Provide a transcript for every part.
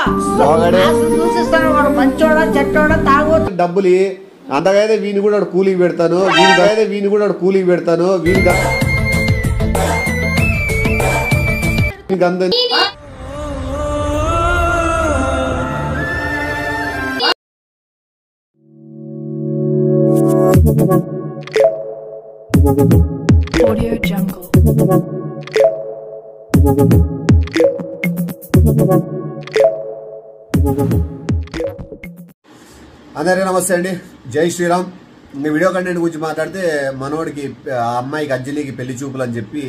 చూసిస్తాను వాడు మంచోడా చెట్టోడా తాగొచ్చు డబ్బులు అంతకైతే వీని కూడా కూలికి పెడతాను వీని కూడా కూలికి పెడతాను వీనికి అంత Audio Jungle. అందరికీ నమస్తే అండి, జై శ్రీరామ్. వీడియో కంటెంట్ గురించి మాట్లాడితే మనోడికి ఆ అమ్మాయికి అంజలికి పెళ్లి చూపులు అని చెప్పి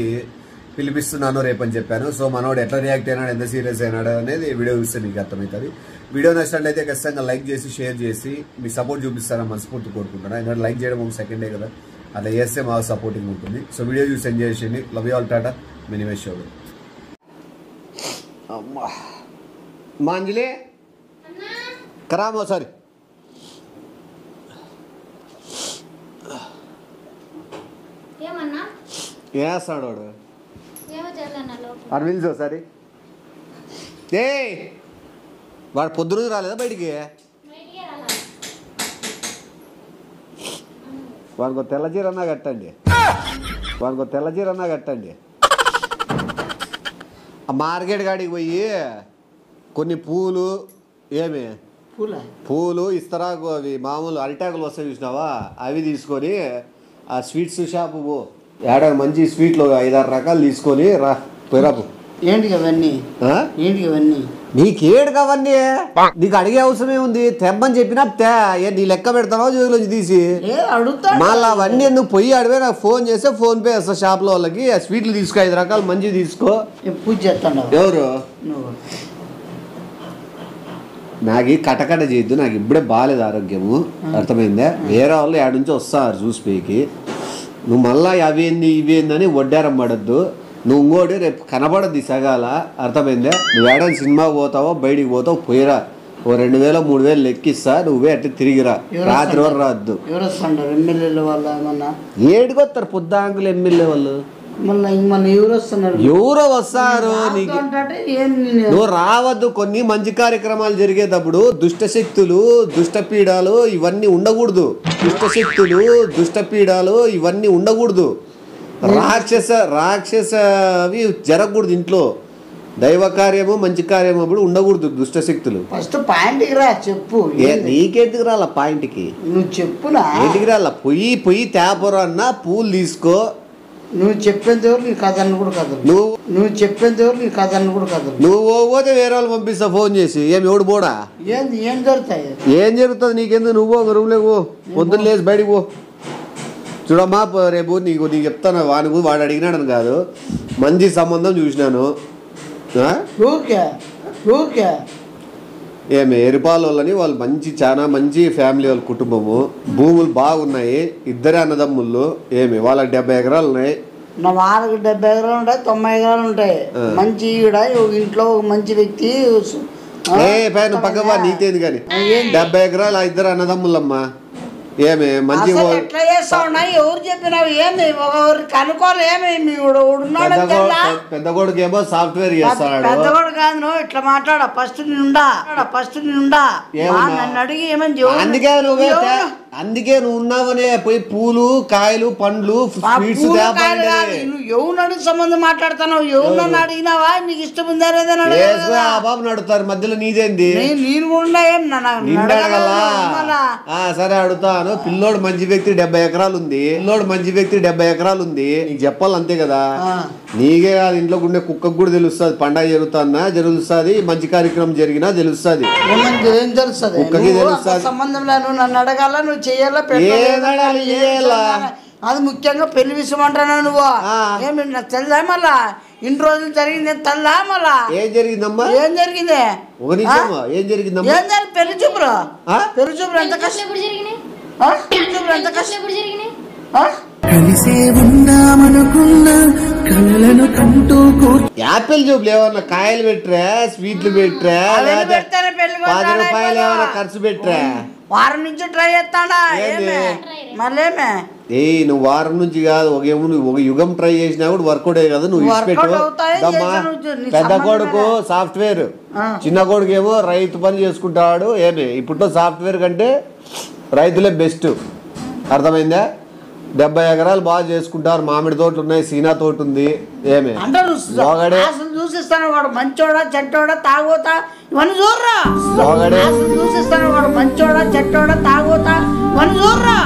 పిలిపిస్తున్నాను రేపని చెప్పాను. సో మనోడు ఎట్లా రియాక్ట్ అయినాడు, ఎంత సీరియస్ అయినాడు అనేది వీడియో చూస్తే మీకు అర్థమవుతుంది. వీడియో నచ్చినట్లయితే ఖచ్చితంగా లైక్ చేసి షేర్ చేసి మీ సపోర్ట్ చూపిస్తారని మనస్ఫూర్తి కోరుకుంటున్నాను. ఎందుకంటే లైక్ చేయడం ఒక సెకండే కదా, అలా చేస్తే మాకు సపోర్టింగ్ ఉంటుంది. సో వీడియో చూసి ఎంజాయ్ చేయండి. Love you all, Tata, మినిమేష్ show. అమ్మా మా అంజలి కరామో సారీ ఏస్తాడు వాడు అరవింద్ ఒకసారి. ఏ వాడు పొద్దున రాలేదా బయటికి? వాడికి తెల్ల చీర అన్నా కట్టండి. ఆ మార్కెట్ కాడికి పోయి కొన్ని పూలు ఇస్తరాకు అవి మామూలు అరిటాకులు వస్తాయి చూసినావా, అవి తీసుకొని ఆ స్వీట్స్ షాపు పో. ఏడా మంచి స్వీట్లు 5-6 రకాలు తీసుకొని రా పోయిరాపు. ఏంటి అవన్నీ? నీకేడు కావన్నీ, నీకు అడిగే అవసరమే ఉంది. తెమ్మని చెప్పినా నీ లెక్క పెడతావా జోబులోంచి తీసి? మళ్ళీ అవన్నీ ఎందుకు పోయి అడివే నాకు ఫోన్ చేస్తే ఫోన్ పే వేస్తా షాప్ లో వాళ్ళకి. ఆ స్వీట్లు తీసుకో 5 రకాలు మంచివి తీసుకో. పూజ చేస్తాను. ఎవరు? నాకు కటకట చేయొద్దు, నాకు ఇప్పుడే బాగాలేదు ఆరోగ్యము, అర్థమైందా? వేరే వాళ్ళు ఏడు నుంచి వస్తారు చూసిపోయికి. నువ్వు మళ్ళా అవేంది ఇవేందని వడ్డారం పడద్దు. నువ్వు ఇంకోటి రేపు కనబడద్ది సగాల, అర్థమైందా? నువ్వు ఏడాది సినిమాకి పోతావో బయటికి పోతావు పోయిరా, ఓ 2000-3000 లెక్కిస్తా, నువ్వే అట్లా తిరిగిరా, రాత్రి వరకు రావద్దు. ఏడుకొస్తారు పొద్దాంకులు ఎమ్మెల్యే వాళ్ళు. ఎవరో వస్తారు, నీకు నువ్వు రావద్దు. కొన్ని మంచి కార్యక్రమాలు జరిగేటప్పుడు దుష్టశక్తులు దుష్టపీడాలు ఇవన్నీ ఉండకూడదు. ఇవన్నీ ఉండకూడదు. రాక్షసవి జరగకూడదు ఇంట్లో. దైవ కార్యము మంచి కార్యము అప్పుడు ఉండకూడదు దుష్టశక్తులు. ఫస్ట్ పాయింట్కి రా, చెప్పు. నీకెందుకు రాల పాయింట్కి? నువ్వు చెప్పునా ఏంటికి రాల? పొయ్యి తేపరు అన్న పూలు తీసుకో. నువ్వు చెప్పేంతవరకు నీ కథను కూడా కదలు. నువ్వు పోతే వేరే వాళ్ళు పంపిస్తా ఫోన్ చేసి. ఎవడు పోడా? ఏం జరుగుతాయి? ఏం జరుగుతుంది నీకెందుకు? నువ్వు ఒక రూమ్లో పో, పొద్దున్న లేచి బయటికి పో. చూడమ్మా రేపు నీకు చెప్తాను. వాడు అడిగినాడని కాదు, మంచి సంబంధం చూసినాను. ఏమి ఎరిపాల వాళ్ళని వాళ్ళు చాలా మంచి ఫ్యామిలీ, వాళ్ళ కుటుంబము, భూములు బాగున్నాయి, 2 అన్నదమ్ముళ్ళు. ఏమి వాళ్ళకి 70 ఎకరాలు ఉన్నాయి. నా వాళ్ళకి 70 ఎకరాలు ఉంటాయి, 90 ఎకరాలు ఉంటాయి. మంచి ఇంట్లో మంచి వ్యక్తి. నువ్వు పక్కవా, నీతేంది కానీ 70 ఎకరాలు 2 అన్నదమ్ముళ్ళమ్మా. ఏమి మంచి ఎట్లా చేస్తావు? ఎవరు చెప్పినావు? ఏమి కనుకోవాలి? ఏమి పెద్ద కొడుకు ఏమో సాఫ్ట్వేర్ చేస్తాడు. పెద్ద కొడుకు కాదు, నువ్వు ఇట్లా మాట్లాడా. ఫస్ట్ నిండా నన్ను అడిగి ఏమని. అందుకే నువ్వు ఉన్నావనే పోయి పూలు కాయలు పండ్లు స్వీట్స్. నువ్వు ఎవరు అడిగి సంబంధం మాట్లాడుతున్నావు? ఎవరు నన్ను అడిగినావా? నీకు ఇష్టం ఉందా? బాబు నడుతారు మధ్యలో నీదేంది? నేను కూడా ఏం సరే అడుగుతాను. పిల్లోడు మంచి వ్యక్తి 70 ఎకరాలు ఉంది. నీకు చెప్పాలి అంతే కదా. నీకే కాదు, ఇంట్లో ఉండే కుక్కకు కూడా తెలుస్తుంది. పండగ జరుగుతుంది, మంచి కార్యక్రమం జరిగినా తెలుస్తుంది. కుక్కకి తెలుస్తుంది. సంబంధం లేదు. నన్ను అడగాల, నువ్వు చెయ్యాలా, అది ముఖ్యంగా పెళ్లి విషయం అంటున్నావు నువ్వు. ఏమి నాకు తెల్దా? మళ్ళా ఇన్ని రోజులు జరిగింది తెల్దా? మళ్ళా ఏం జరిగిందమ్మా? ఏం జరిగింది? పెళ్లి చూపులు ఎంత కష్టం యాపిల్ చూపులు ఏమన్నా కాయలు పెట్టరా, స్వీట్లు పెట్టరా? పెళ్లి 10 రూపాయలు ఏమైనా ఖర్చు పెట్టరా? వారం నుంచి ట్రై చేస్తాడా మళ్ళేమే? నువ్వు వారం నుంచి కాదు, ఒక యుగం ట్రై చేసినా కూడా వర్కౌట్ అయ్యే కదా. నువ్వు ఇచ్చిపెట్టుమ్మా. పెద్ద కొడుకు సాఫ్ట్వేర్, చిన్న కొడుకు ఏమో రైతు పని చేసుకుంటాడు. ఇప్పుడు సాఫ్ట్వేర్ కంటే రైతులే బెస్ట్, అర్థమైందా? 70 ఎకరాలు బాగా చేసుకుంటారు. మామిడి తోటలు ఉన్నాయి, సీనా తోట ఉంది. చూసిస్తాను వాడు మంచోడా చెట్టోడా తాగోతా ఇవన్నీ చూడరా. చూసిస్తాను వాడు మంచోడా చెట్టోడా తాగోతా ఇవన్నీ చూడరా.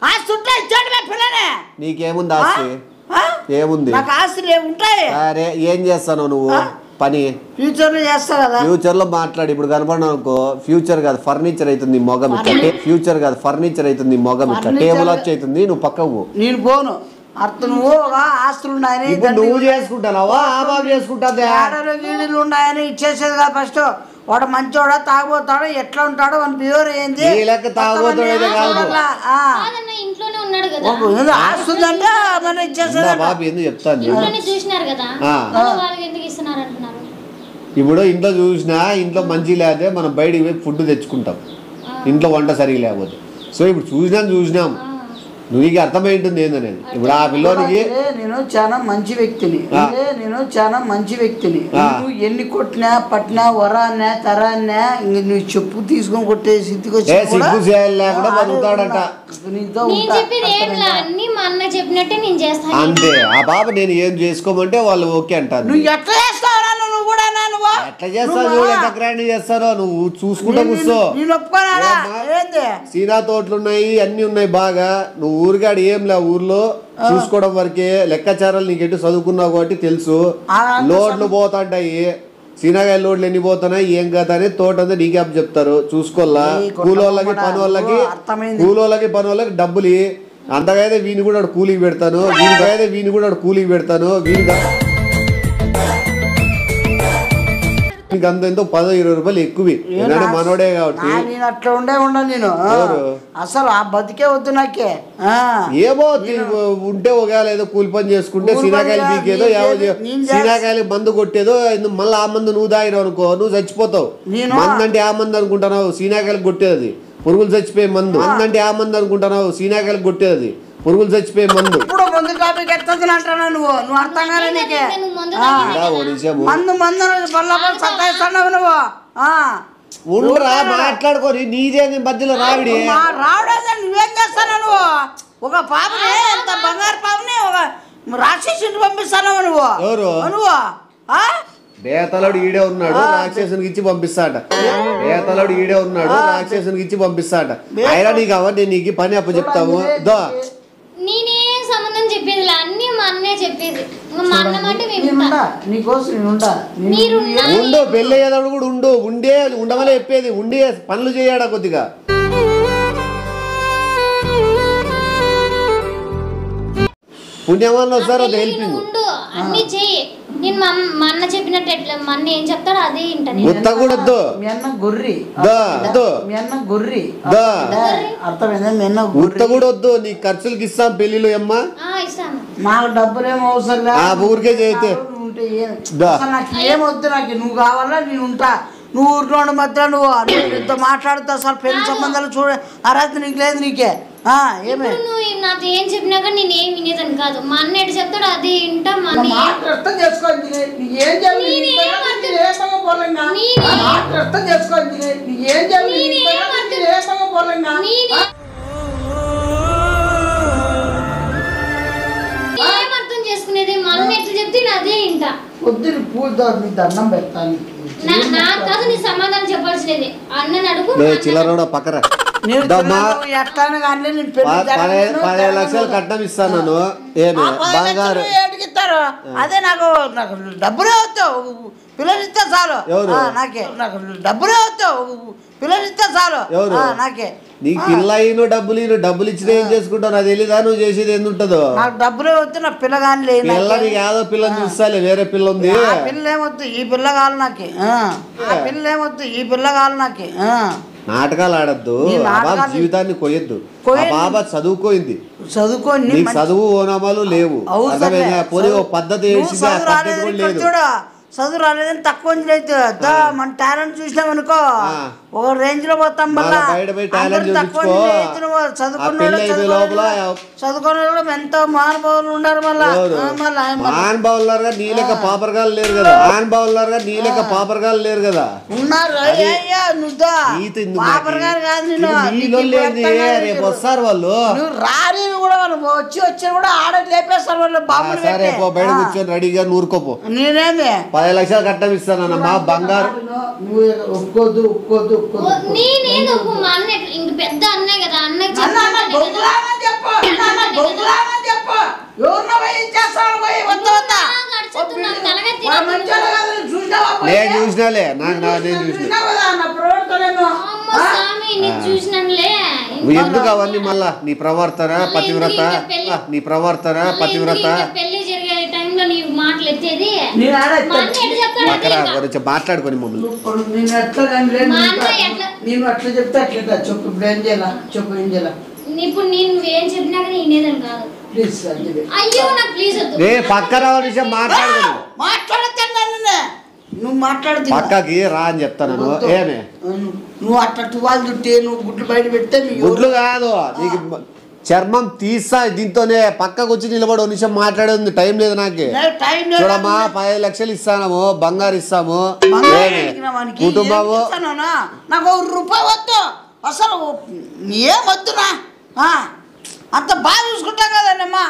ఆస్తి ఉంటా ఇచ్చాడు పిల్లనే. నీకేముంది ఆస్తి? ఏముంది? నాకు ఆస్తులు ఏముంటాయి? అరే ఏం చేస్తాను నువ్వు పని? ఫ్యూచర్ లో చేస్తా కదా. ఫ్యూచర్ లో మాట్లాడి. ఇప్పుడు కనపడినా అనుకో, ఫ్యూచర్ కాదు ఫర్నిచర్ అవుతుంది మొగం ఇట్లా. ఫ్యూచర్ కాదు ఫర్నిచర్ అవుతుంది మొగం ఇట్లా. టేబుల్ వచ్చి అవుతుంది, నువ్వు పక్కకు. నేను పోను. అర్థం నువ్వు ఆస్తులు ఉన్నాయని నువ్వు చేసుకుంటావా? ఆ బాబు చేసుకుంటా. గీడీలు ఉన్నాయని ఇచ్చేసేది కదా. ఫస్ట్ వాడు మంచోడా తాగబోతాడో ఎట్లా ఉంటాడో అని ప్యూర్ ఏంది ఆస్తుందంటే మన ఇచ్చేసేది. బాబు ఎందుకు చెప్తాను ఇప్పుడు ఇంట్లో చూసినా ఇంట్లో మంచి లేకపోతే మనం బయటికి పోయి ఫుడ్ తెచ్చుకుంటాం, ఇంట్లో వంట సరిగా లేకపోతే. సో ఇప్పుడు చూసినాం నీకు అర్థమైంటుంది ఏందనేది. ఇప్పుడు ఆ పిల్లోనికి నేను చాలా మంచి వ్యక్తిని, నువ్వు ఎన్ని కొట్టినా పట్టినా వరాన్నా తరాన్నా నువ్వు చెప్పు తీసుకొని కొట్టే స్థితికి సిగ్గు లేకుండా బతుకుతాడంట. అంతే. ఆ బాబు నేను ఏం చేసుకోమంటే వాళ్ళు ఓకే అంటారు. నువ్వు ఎట్లా చేస్తావు? నువ్వు కూడా ఎట్లా చేస్తావు? చూడు ఎంత గ్రాండ్ చేస్తారో. నువ్వు చూసుకుంటా కూర్చో. సీనా తోటలు ఉన్నాయి, అన్ని ఉన్నాయి బాగా. నువ్వు ఊరికాడు ఏం లే, ఊర్లో చూసుకోవడం వరకే. లెక్కాచారాలు నీకు ఎటు చదువుకున్నావు కాబట్టి తెలుసు. లోడ్లు పోతాంటాయి, సీనాకాయ లోడ్లు ఎన్ని పోతున్నాయి ఏం కదా అని తోట అంతా నీకే అప్పు చెప్తారు. చూసుకోవాలా. కూలోళ్ళకి పని వాళ్ళకి డబ్బులు అంతకైతే వీని కూడా కూలీకి పెడతాను, అంత ఎంతో 10-20 రూపాయలు ఎక్కువ మనోడే కాబట్టి. నేను అట్లా ఉండను నేను అసలు. ఆ బతికే వద్దు నాకే. ఏమో ఉంటే ఒకవేళ ఏదో కూలి పని చేసుకుంటే సీనాకాయలు బీకేదో సీనాకాయలు మందు కొట్టేదో మళ్ళీ ఆ మందు నువ్వు తాగినావు అనుకో నువ్వు చచ్చిపోతావు. మందు అంటే ఆ మందు అనుకుంటున్నావు, సీనాకాయలకు కొట్టేది పురుగులు చచ్చిపోయే మందు. అంటే ఆ మందు అనుకుంటున్నావు, సీనాకాయలకు కొట్టేది పురుగులు చచ్చిపోయే మందు. ఇప్పుడు మందు టాపిక్ ఎత్తున్నా అంటున్నా నువ్వు అర్థం కాలే నీకే. మందు సత్తాయిస్తున్నావు నువ్వు. ఉండరా మాట్లాడుకోని నీదే మధ్యలో రావిడి రావడం. నువ్వేం చేస్తాను నువ్వు? ఒక పాపని, ఎంత బంగారు పాపని ఒక రాక్షసుని పంపిస్తావు నువ్వు. ఎవరు నువ్వు? బేతలోడు ఈడే ఉన్నాడు, రాక్షసునికి ఇచ్చి పంపిస్తాట. అయినా నీకు అవన్నీ నీకు పని అప్పు చెప్తాము. నేనేం సంబంధం చెప్పేది అన్ని మా అన్నే చెప్పేది. ఉండు పెళ్ళి అయ్యేటప్పుడు కూడా ఉండమలే చెప్పేది. ఉండి పనులు చేయడా కొద్దిగా. పుణ్యమాన వస్తారు అది హెల్పింగ్. అన్ని చెయ్యి. నేను మా అన్న చెప్పినట్టు ఎట్లా మా అన్న ఏం చెప్తారో అదే వింటాను. వద్దు నీ ఖర్చులకి ఇస్తాం పెళ్లిలో అమ్మా. మాకు డబ్బులేమో అవసరం లేదు, ఊరికే చేస్తే నాకు ఏమొద్దు. నాకు నువ్వు కావాలా నేను ఉంటా. నువ్వు ఊరిలో మధ్య నువ్వు మాట్లాడుతా అసలు పెళ్లి సంబంధాలు చూడ అర్హత నీకు లేదు. నీకే నాతో ఏం చెప్పినా కానీ నేను ఏం వినేదని కాదు. మా అన్న ఎటు చెప్తాడు అది వింటా. ఏమర్థం చేసుకునేది? మా అన్న ఎట్లా చెప్తే నేను అదే వింటా. పొద్దున పూజ దండం పెడతాను. నాకు కాదు నీ సమాధానం చెప్పాల్సినది. అన్నని అడుగు. 10 లక్షలు కట్నం ఇస్తాను. అదే నాకు డబ్బులే వస్తావు, పిల్లలు ఇస్తే చాలు. నాకే నాకు డబ్బులే వస్తావు, పిల్లలు ఇస్తే చాలు. నాకే నీకు డబ్బులు ఇచ్చిన ఏం చేసుకుంటావు నాకు తెలీదా? నువ్వు చేసేది ఎందుంటదో? నాకు డబ్బులే వద్దు, నా పిల్లగాని లేదు. నీకు ఏదో పిల్లని చూస్తాలే, వేరే పిల్ల ఉంది. పిల్ల ఏమొద్దు, ఈ పిల్ల కావాలి నాకే. పిల్ల ఏమొద్దు, ఈ పిల్ల కావాలి నాకే. నాటకాలు ఆడద్దు, జీవితాన్ని కొయ్యద్దు. బాబా చదువుకోయింది, చదువు ఓనామాలు లేవు. పోనీ ఓ పద్ధతి లేదు. చదువు రాలేదని తక్కువ అయితే మన టాలెంట్ చూసినాం అనుకో ఒక రేంజ్ లో పోతాం మళ్ళీ చదువుకున్న ఎంతో మహానుభావులు ఉన్నారు మహానుభావులారుగా నీలక పాపరగాలు లేరు కదా మహానుభావులారుగా నీలక పాపరగాలు లేరు కదా ఉన్నారు పాపరగారు కాదు రేపు వస్తారు వాళ్ళు రాని కూడా వాళ్ళు వచ్చి కూడా ఆడ లేపేస్తారు వాళ్ళు బాబు సరే బయట కూర్చొని రెడీగా నూరుకోపో నేనేమి 10 లక్షలు కట్టం ఇస్తానన్న మా బంగారు ఒప్పుకోద్దు పెద్ద అన్నయ్య కదా నేను చూసినాలే చూసినానులే ఎందుకు అవన్నీ మళ్ళా నీ ప్రవర్తన పతివ్రత పెళ్లి జరిగే టైంలో నీ మాటలు ఎత్తేది గురించి మాట్లాడుకొని మమ్మల్ని నేను అట్లా చెప్తే అట్లా చెప్పు ఇప్పుడు ఏం చేయాలా చెప్పు ఏం చేయాలా ఇప్పుడు నేను ఏం చెప్పినా కానీ వినేదని కాదు ప్లీజ్ అయ్యో నాకు ప్లీజ్ పక్కన విషయం నువ్వు మాట్లాడుతు పక్కకి రా అని చెప్తాను ఏమే నువ్వు అట్లా టువాలు చుట్టి నువ్వు గుడ్లు బయట పెడితే గుడ్లు కాదు నీకు చర్మం తీస్తా దీంతోనే పక్కకు వచ్చి నిలబడి ఒక నిమిషం మాట్లాడేది టైం లేదు నాకు చూడమ్మా 10 లక్షలు ఇస్తాము బంగారు ఇస్తాము కుటుంబము నాకు ₹1 వద్దు అసలు ఏమొద్దునా అంత బాగా చూసుకుంటాం కదమ్మా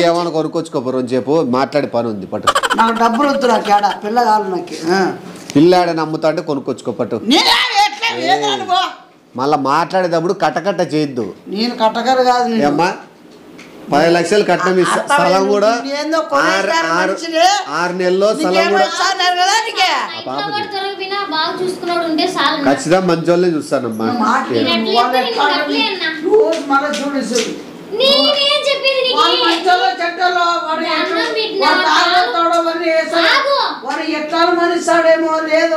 ఏమన్నా కొనుక్కొచ్చుకోపోరు అని చెప్పు మాట్లాడే పని ఉంది పట్టు నాకు డబ్బులు వద్దు నాకు ఏడా పిల్ల కావాలి నాకు పిల్లాడని అమ్ముతా అంటే కొనుక్కొచ్చుకో పట్టు మళ్ళా మాట్లాడేటప్పుడు కట్టకట్ట చేయొద్దు నేను కట్టకర కాదు అమ్మా 10 లక్షలు కట్టడం ఇస్తా స్థలం కూడా 6 నెలల్లో స్థలం కూడా ఖచ్చితంగా మంచి వాళ్ళే చూస్తానమ్మా ఎక్కడ మనిస్తాడేమో లేదు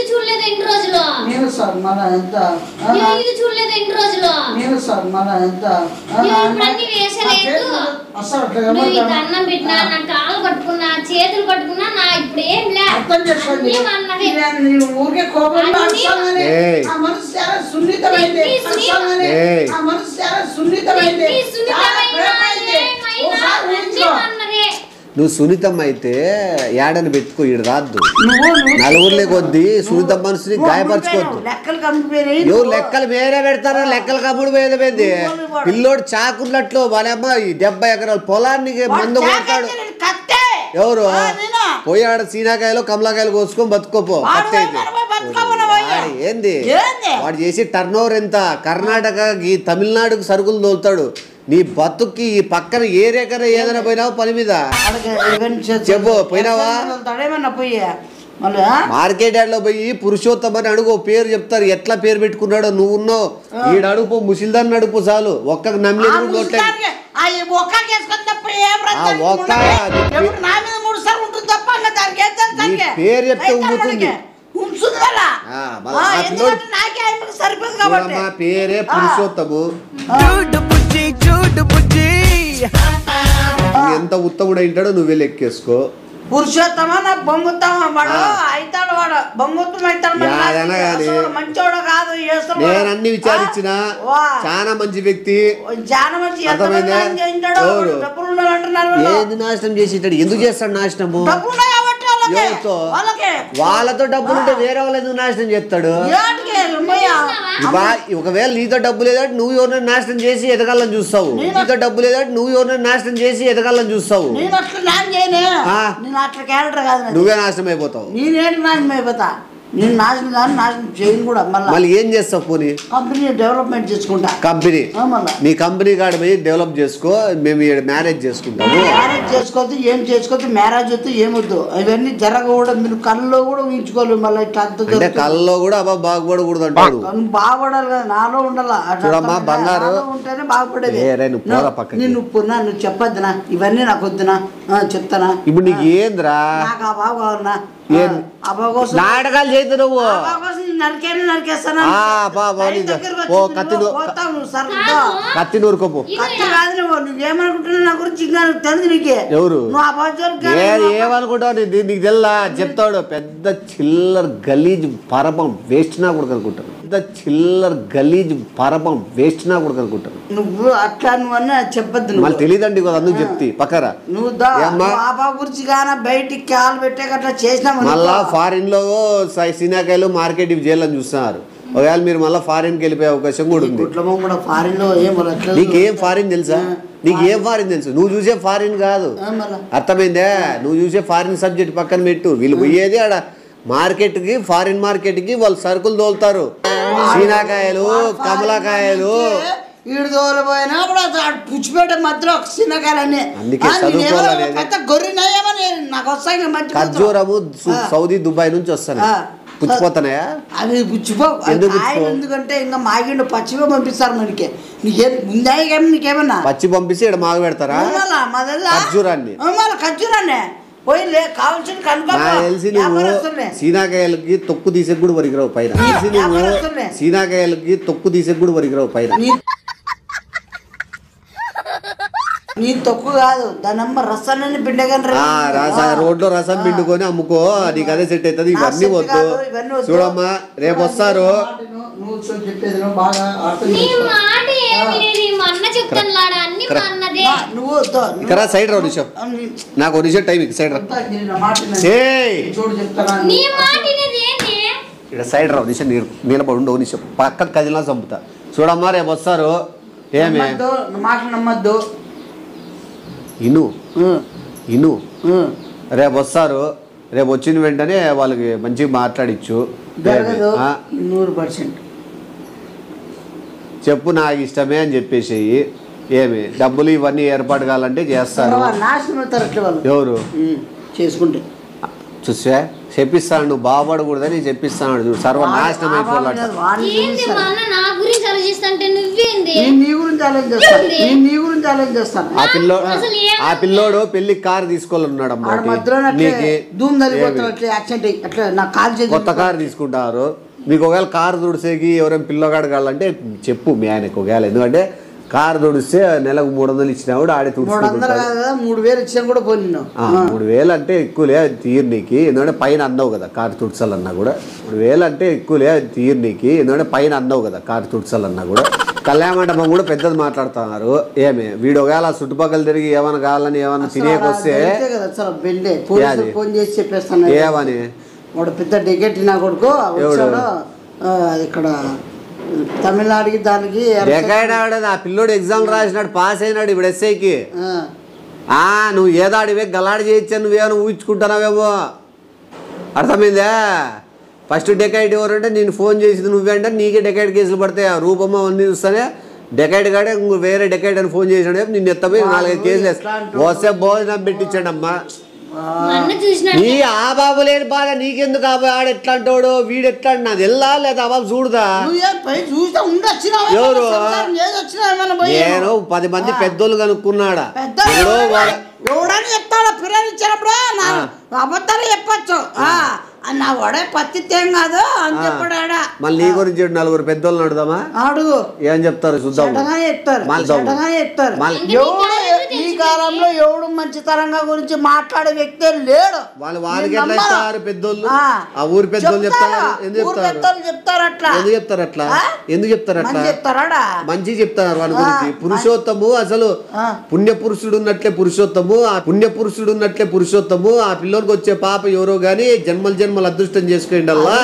చూడలేదు ఎన్ని రోజులు నేను సార్ మన ఎంత చూడలేదు ఎన్ని రోజులు నేను సార్ మన ఎంత అన్నం పెట్టినా నా కాళ్ళు పట్టుకున్నా చేతులు పట్టుకున్నా నా ఇప్పుడు ఏం అర్థం చేసుకోండి నేను ఊరికే కోపం మనసు చాలా సున్నితమైంది మనసు చాలా సున్నితమైంది నువ్వు సునీతమ్మ అయితే ఏడని పెట్టుకో ఈడు రాద్దు నలుగురులే కొద్ది సునీతమ్మ మనిషిని గాయపరచుకోవద్దు ఎవరు లెక్కలు వేరే పెడతారా లెక్కలు కమ్ముడు వేదమైంది పిల్లోడు చాకున్నట్లు వాళ్ళమ్మ 70 ఎకరాల పొలాన్ని మందు కొడతాడు ఎవరు పోయాడు సీనాకాయలు కమలాకాయలు కోసుకొని బతుకోపో ఏంది వాడు చేసి టర్న్ ఓవర్ ఎంత కర్ణాటకకి తమిళనాడుకు సరుకులు తోలుతాడు నీ బతుక్కి ఈ పక్కన ఏరియాకన్నా ఏదైనా పోయినావు పని మీద చెప్పు పోయినావా మార్కెట్ యార్డ్ లో పోయి పురుషోత్తమ్ అని అడుగు పేరు చెప్తారు ఎట్లా పేరు పెట్టుకున్నాడో నువ్వు ఉన్నావు ఈడు అడుపు ముసిల్దాన్ని అడుపు చాలు ఒక్క నమ్మి పేరు చెప్తే ఉమ్ముతుంది పేరే పురుషోత్తము ఎంత ఉత్తముడు అయింటాడో నువ్వే లెక్కేసుకో పురుషోత్తమా నాకు బొంగుతామా వాడు అవుతాడు వాడు బొంగుతం అవుతాడు మంచోడు కాదు నేను అన్ని విచారించిన చాలా మంచి వ్యక్తి ఏది నాశనం చేసేటాడు ఎందుకు చేస్తాడు నాశనము వాళ్ళతో డబ్బులు ఉంటే వేరే వాళ్ళు ఎందుకు నాశనం చేస్తాడు ఒకవేళ నీతో డబ్బు లేదంటే నువ్వు ఎవరినైనా నాశనం చేసి ఎదగాలని చూస్తావు నీతో డబ్బు లేదంటే నువ్వు ఎవరినైనా నాశనం చేసి ఎదగాలని చూస్తావు నువ్వే నాశనం అయిపోతావు నేనేంటి నాశనం అయిపోతా నేను నాశనం చేయను కూడా మళ్ళీ ఏం చేస్తావు పోనీ కంపెనీ డెవలప్మెంట్ చేసుకుంటా కంపెనీ నీ కంపెనీ కాడ పోయి డెవలప్ చేసుకో మేము మ్యారేజ్ చేసుకుంటాము మ్యారేజ్ చేసుకోవద్దు ఏం చేసుకోవద్దు మ్యారేజ్ వద్దు ఏమొద్దు అవన్నీ జరగకూడదు మీరు కళ్ళలో కూడా ఊహించుకోవాలి మళ్ళీ ఇట్లా కళ్ళలో కూడా అబ్బా బాగుపడకూడదు అంటాడు బాగుపడాలి కదా నాలో ఉండాలా చూడమ్మా బంగారు ఉంటేనే బాగుపడేది నువ్వు చెప్పొద్దునా ఇవన్నీ నాకు వద్దునా చెప్తానా ఇప్పుడు నీకు ఏంద్రా నాకు ఆ బాబు కావాలన్నా నాటకాలు చేద్దు నువ్వు కత్తి నూరుకోపు ఎవరు ఏమనుకుంటావు నీకు తెల్లా చెప్తాడు పెద్ద చిల్లర్ గలీజ్ పరపం వేస్ట్ నా కూడా అనుకుంటాను పెద్ద చిల్లర్ గలీజ్ పరపం వేస్ట్ నా కూడా అనుకుంటాను నువ్వు అట్లా నువ్వు చెప్పద్దు మళ్ళీ తెలియదండి కదా అందుకు చెప్తి పక్కరా నువ్వు గురించి కానీ బయటికి కాలు పెట్టే అట్లా చేసినా మళ్ళా ఫారిన్ లో సినాకాయలు మార్కెట్ చేయాలని చూస్తున్నారు ఒకవేళ మీరు మళ్ళీ ఫారిన్ కి వెళ్ళిపోయే అవకాశం కూడా ఉంది నీకేం ఫారిన్ తెలుసా నీకేం ఫారిన్ తెలుసు నువ్వు చూసే ఫారిన్ కాదు అర్థమైందే నువ్వు చూసే ఫారిన్ సబ్జెక్ట్ పక్కన పెట్టు వీళ్ళు పోయేది ఆడ మార్కెట్ కి ఫారిన్ మార్కెట్ కి వాళ్ళు సరుకులు తోలుతారు సీనాకాయలు కమలాకాయలు ఈడు తోలిపోయినా పుచ్చిపేట మధ్యలో ఒక చిన్నకాయలన్నీ గొర్రెనాయేమని నాకు వస్తాయి ఖర్జూరము సౌదీ దుబాయ్ నుంచి వస్తాయి పుచ్చిపోతానయా అది పుచ్చిపో ఎందుకంటే ఇంకా మాగిండు పచ్చిపో పంపిస్తారు మనకి నీకేం ముందా నీకేమన్నా పచ్చి పంపిస్తే ఇక్కడ మాగ పెడతారా ఖర్జూరాన్ని ఖర్జూరాన్ని పోయి కావాల్సిన తెలిసి నువ్వు సీనాకాయలకి తొక్కు తీసే కూడా వరికిరావు పైన తెలిసి నువ్వు సీనాకాయలకి తొక్కు తీసే కూడా వరికిరావు పైన నీ తొక్కు కాదు దానమ్మ రసాన్ని పిండగానే రోడ్లో రసం పిండుకొని అమ్ముకో నీకు అదే సెట్ అవుతుంది ఇవన్నీ వద్దు చూడమ్మా రేపు వస్తారు ఇక్కడ సైడ్ రా నిమిషం నాకు నిమిషం టైం సైడ్ రా ఇక్కడ సైడ్ రా నిమిషం నిలబడి ఉండవు నిమిషం పక్క కదిలా చంపుతా చూడమ్మా రేపు వస్తారు ఏమి మాటలు నమ్మద్దు ఇను రేపు వస్తారు రేపు వచ్చిన వెంటనే వాళ్ళకి మంచిగా మాట్లాడిచ్చు 100% చెప్పు నాకు ఇష్టమే అని చెప్పేసేయి ఏమి డబ్బులు ఇవన్నీ ఏర్పాటు కావాలంటే చేస్తారు ఎవరు చేసుకుంటే చూసా చెప్పిస్తాను నువ్వు బాగుపడకూడదని చెప్పిస్తాను చూడు సర్వనాశనం అయిపోవాలంట ఆ పిల్లోడు పెళ్లి కారు తీసుకోవాలన్నాడమ్మా కొత్త కారు తీసుకుంటారు మీకు ఒకవేళ కారు తుడిసేకి ఎవరైనా పిల్లగాడు కావాలంటే చెప్పు మీ ఆయనకు ఒకవేళ ఎందుకంటే కారు తుడిస్తే నెలకు 300 ఇచ్చినా కూడా ఆడే తుడుచుకుంటాడు 3000 ఇచ్చినా కూడా పోనీ 3000 అంటే ఎక్కువలే తీరు నీకు ఎందుకంటే పైన అన్నావు కదా కారు తుడిచాలన్నా కూడా 3000 అంటే ఎక్కువలే తీరు నీకు ఎందుకంటే పైన అన్నావు కదా కారు తుడిచాలన్నా కూడా కళ్యాణ మండపం కూడా పెద్దది మాట్లాడుతున్నారు ఏమి వీడు ఒకవేళ చుట్టుపక్కల తిరిగి ఏమైనా కావాలని ఏమైనా తినేకొస్తే ఏమని వాడు పెద్ద టికెట్ నా కొడుకు ఇక్కడ తమిళనాడుకి దానికి ఆ పిల్లోడు ఎగ్జామ్ రాసినాడు పాస్ అయినాడు ఇప్పుడు ఎస్ఐకి నువ్వు ఏదాడివే గలాడి చేయొచ్చా నువ్వేమైనా ఊహించుకుంటున్నావేమో అర్థమైందా ఫస్ట్ డెకైట్ ఎవరంటే నేను ఫోన్ చేసింది నువ్వేంటే నీకే డెకైట్ కేసులు పడతాయి ఆ రూపమ్మ అన్నీ చూస్తానే డెకైట్ కాడే వేరే డెకైట్ అని ఫోన్ చేసాడు నిన్ను ఎత్తపోయి 4-5 కేసులు వస్తే భోజనం పెట్టించాడు అమ్మా నీ ఆ బాబు లేని బాధ నీకెందుకు ఆడు ఎట్లా అంటాడు వీడు ఎట్లా నాది వెళ్ళా లేదా ఆ బాబు చూడదా ఎవరు నేను 10 మంది పెద్దోళ్ళు కనుక్కున్నాడా ఎవడని చెప్తాడు పిల్లలు ఇచ్చినప్పుడు అబద్ధాలు చెప్పచ్చు నా వాడే పత్తి ఏం కాదు అని చెప్పాడా మళ్ళీ నీ గురించి 4 పెద్దోళ్ళు అడుగుదామా అడుగు ఏం చెప్తారు చూద్దాం చెప్తారు ఈ కాలంలో ఎవడు మంచితనంగా గురించి మాట్లాడే వ్యక్తే లేడు వాళ్ళకి ఎట్లా ఇస్తారు పెద్దోళ్ళు ఆ ఊరి పెద్దోళ్ళు చెప్తారు ఎందుకు చెప్తారు అట్లా మంచి చెప్తారు వాళ్ళ గురించి పురుషోత్తము అసలు పుణ్యపురుషుడు ఉన్నట్లే పురుషోత్తము ఆ పుణ్యపురుషుడు ఉన్నట్లే పురుషోత్తము ఆ పిల్లోనికి వచ్చే పాప ఎవరో గాని జన్మల అదృష్టం చేసుకోండల్లా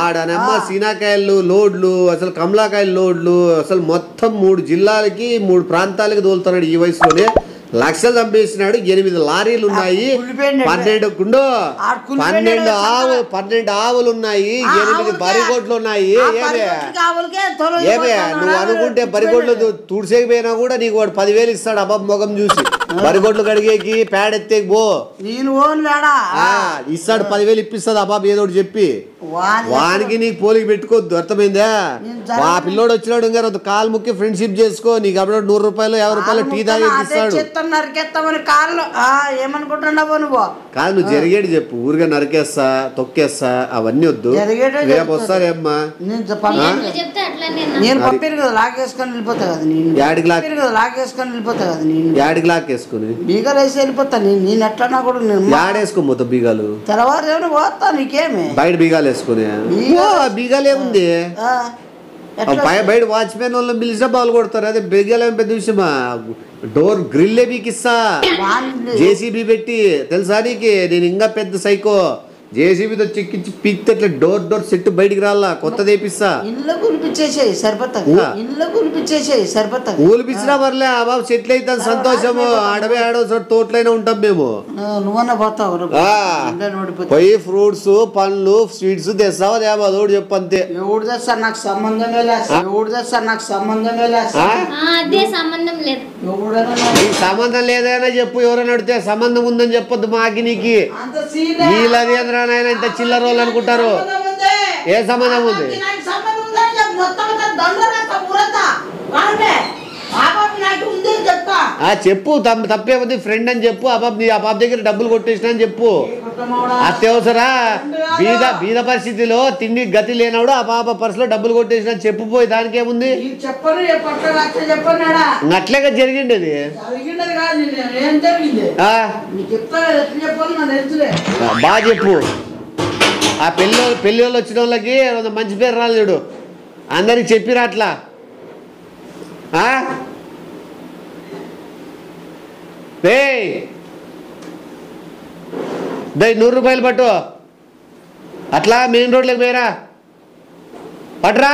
ఆడనమ్మ సీనాకాయలు లోడ్లు అసలు కమలాకాయలు లోడ్లు అసలు మొత్తం 3 జిల్లాలకి 3 ప్రాంతాలకి తోలుతున్నాడు ఈ వయసులోనే లక్షలు చంపేసినాడు 8 లారీలు ఉన్నాయి 12 ఆవులు ఉన్నాయి 8 బరిగొడ్లు ఉన్నాయి ఏమే నువ్వు అనుకుంటే బరిగొడ్లు తుడిసేకపోయినా కూడా నీకు వాడు 10,000 ఇస్తాడు అబ్బాబు ముఖం చూసి బరిగొడ్లు కడిగేకి ప్యాడ్ ఎత్తేకి పో నేను ఓన్ లేడా ఇస్తాడు 10,000 ఇప్పిస్తుంది ఆ బాబు ఏదో ఒకటి చెప్పి వానికి నీకు పోలికి పెట్టుకోవద్దు అర్థమైందా ఆ పిల్లోడు వచ్చినాడు ఇంకా కాలు ముక్కి ఫ్రెండ్షిప్ చేసుకో నీకు అప్పుడు 100 రూపాయలు 50 రూపాయలు టీ తాగి ఇస్తాడు నరికేస్తామని కాళ్ళు ఏమనుకుంటున్నావు నువ్వు కాదు నువ్వు జరిగేది చెప్పు ఊరిగా నరికేస్తా తొక్కేస్తా అవన్నీ వద్దు రేపు వస్తారేమ్మా నేను పంపిరు కదా లాగేసుకొని వెళ్ళిపోతా కదా నేను యాడికి లాగేసుకొని వెళ్ళిపోతా కదా నేను యాడికి లాక్కేసుకుని బీగాలు వేసి వెళ్ళిపోతా నేను ఎట్లన్నా కూడా నేను యాడేసుకో బీగాలు తెల్లవారు ఏమైనా పోతా నీకేమి బయట బీగాలు వేసుకుని బీగాలు ఏముంది బయట వాచ్మెన్ వాళ్ళని పిలిచినా బాగా కొడతారు అదే బీగాలు ఏం పెద్ద విషయమా డోర్ గ్రిల్లే బీకిస్తా జేసీబీ పెట్టి తెలుసా నీకు నేను ఇంకా పెద్ద సైకో జేసీబీతో చెక్కించి పీక్తే డోర్ సెట్ బయటికి రాలా కొత్తది వేపిస్తా ఇల్లు కూలిపించేసేయి సరిపోతుంది కూలిపించినా పర్లే ఆ బాబు సెటిల్ అయితే సంతోషము ఆడవే ఆడో తోటలైనా ఉంటాం మేము నువ్వన్నా పోతావు పోయి ఫ్రూట్స్ పండ్లు స్వీట్స్ తెస్తావా దేవా అదోడు చెప్పు అంతే ఎవడు తెస్తా నాకు సంబంధమే నీకు సంబంధం లేదైనా చెప్పు ఎవరైనా అడితే సంబంధం ఉందని చెప్పొద్దు మాకి నీకు నీళ్ళదేంద్రా నాయన ఇంత చిల్లర వాళ్ళు అనుకుంటారు ఏ సంబంధం ఉంది చెప్పు తప్పేముంది ఫ్రెండ్ అని చెప్పు ఆ పాప దగ్గర డబ్బులు కొట్టేసిన అని చెప్పు అత్యవసరా బీద పరిస్థితిలో తిండి గతి లేనప్పుడు ఆ పాప పర్సులో డబ్బులు కొట్టేసిన చెప్పుపోయి దానికి ఏముంది అట్లేగా జరిగింది అది బాగా చెప్పు ఆ పెళ్లి వాళ్ళు వచ్చిన వాళ్ళకి మంచి పేరు రాలేడు అందరికి చెప్పిరా అట్లా రే 100 రూపాయలు పట్టు అట్లా మెయిన్ రోడ్లోకి పోయిరా పట్రా